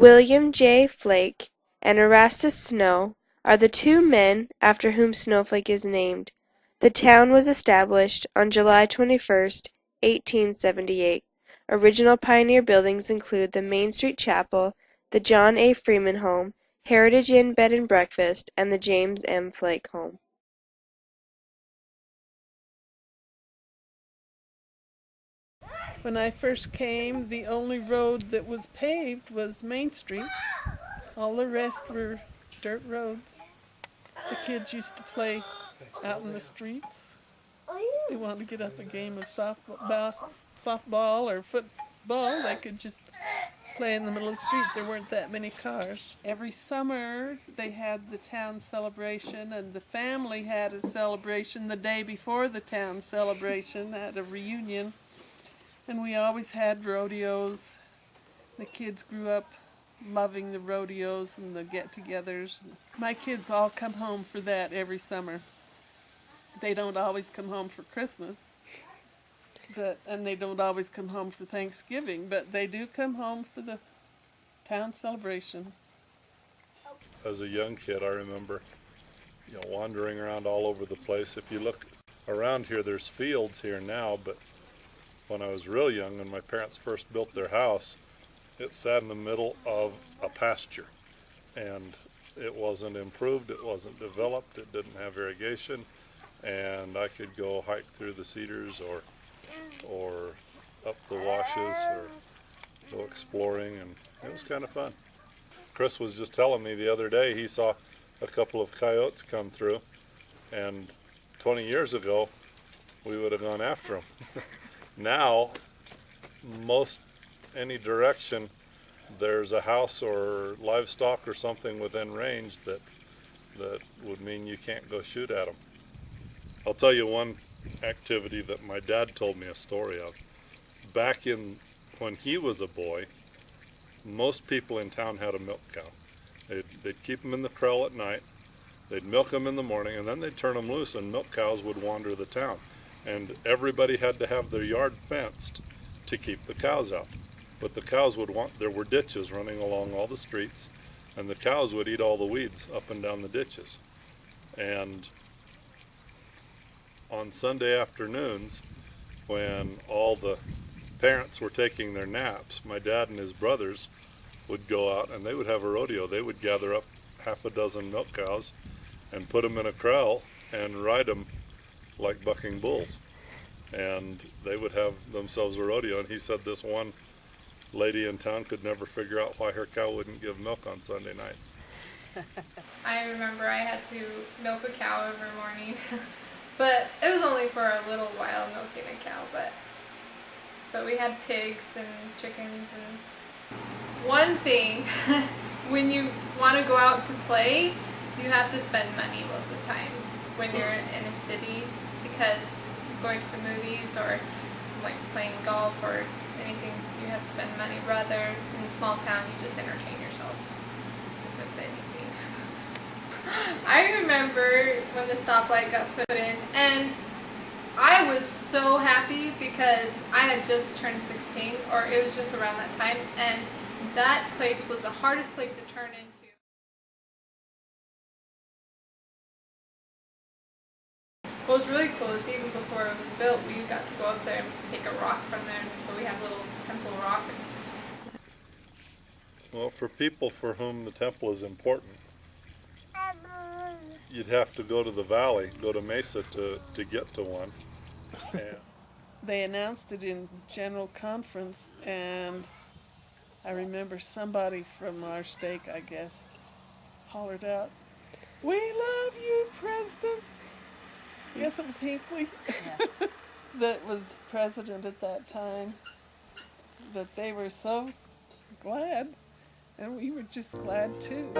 William J. Flake and Erastus Snow are the two men after whom Snowflake is named. The town was established on July 21st, 1878. Original pioneer buildings include the Main Street Chapel, the John A. Freeman Home, Heritage Inn Bed and Breakfast, and the James M. Flake Home. When I first came, the only road that was paved was Main Street. All the rest were dirt roads. The kids used to play out in the streets. They wanted to get up a game of softball or football. They could just play in the middle of the street. There weren't that many cars. Every summer they had the town celebration, and the family had a celebration the day before the town celebration, at a reunion. And we always had rodeos. The kids grew up loving the rodeos and the get-togethers. My kids all come home for that every summer. They don't always come home for Christmas, and they don't always come home for Thanksgiving, but they do come home for the town celebration. As a young kid, I remember, wandering around all over the place. If you look around here, there's fields here now, but when I was real young, when my parents first built their house, it sat in the middle of a pasture, and it wasn't improved, it wasn't developed, it didn't have irrigation, and I could go hike through the cedars or up the washes or go exploring, and it was kind of fun. Chris was just telling me the other day he saw a couple of coyotes come through, and 20 years ago we would have gone after them. Now, any direction, there's a house or livestock or something within range that would mean you can't go shoot at them. I'll tell you one activity that my dad told me a story of. Back when he was a boy, most people in town had a milk cow. They'd keep them in the corral at night, they'd milk them in the morning, and then they'd turn them loose, and milk cows would wander the town. And everybody had to have their yard fenced to keep the cows out. But the cows there were ditches running along all the streets, and the cows would eat all the weeds up and down the ditches. And on Sunday afternoons, when all the parents were taking their naps, my dad and his brothers would go out and they would have a rodeo. They would gather up half a dozen milk cows and put them in a corral and ride them like bucking bulls, and they would have themselves a rodeo. And he said this one lady in town could never figure out why her cow wouldn't give milk on Sunday nights. I remember I had to milk a cow every morning, but it was only for a little while milking a cow, but we had pigs and chickens. And one thing, when you want to go out to play, you have to spend money most of the time when you're in a city, because going to the movies or like playing golf or anything, you have to spend money. Rather in a small town, you just entertain yourself with anything. I remember when the stoplight got put in, and I was so happy because I had just turned 16, or it was just around that time, and that place was the hardest place to turn into. What was really cool is even before it was built, we got to go up there and take a rock from there, so we have little temple rocks. Well, for people for whom the temple is important, you'd have to go to the valley, go to Mesa to get to one. And They announced it in general conference, and I remember somebody from our stake, I guess, hollered out, "We love you, President." I guess it was Hinckley that was president at that time. But they were so glad, and we were just glad too.